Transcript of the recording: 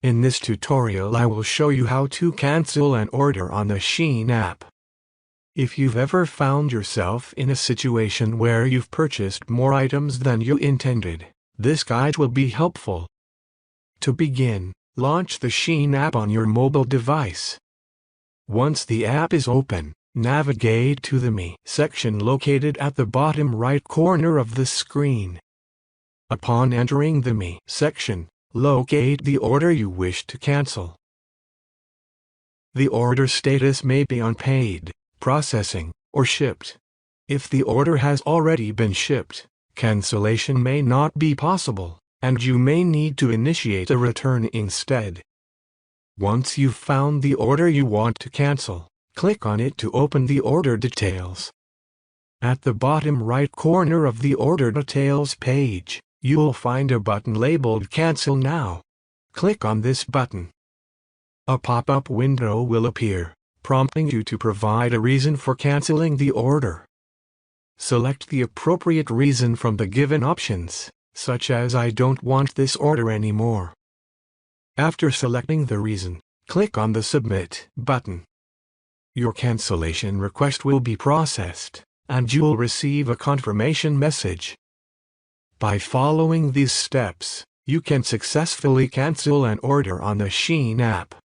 In this tutorial I will show you how to cancel an order on the Shein app. If you've ever found yourself in a situation where you've purchased more items than you intended, this guide will be helpful. To begin, launch the Shein app on your mobile device. Once the app is open, navigate to the Me section located at the bottom right corner of the screen. Upon entering the Me section, locate the order you wish to cancel. The order status may be unpaid, processing, or shipped. If the order has already been shipped, cancellation may not be possible, and you may need to initiate a return instead. Once you've found the order you want to cancel, click on it to open the order details. At the bottom right corner of the order details page, you'll find a button labeled Cancel Now. Click on this button. A pop-up window will appear, prompting you to provide a reason for canceling the order. Select the appropriate reason from the given options, such as I don't want this order anymore. After selecting the reason, click on the Submit button. Your cancellation request will be processed, and you'll receive a confirmation message. By following these steps, you can successfully cancel an order on the Shein app.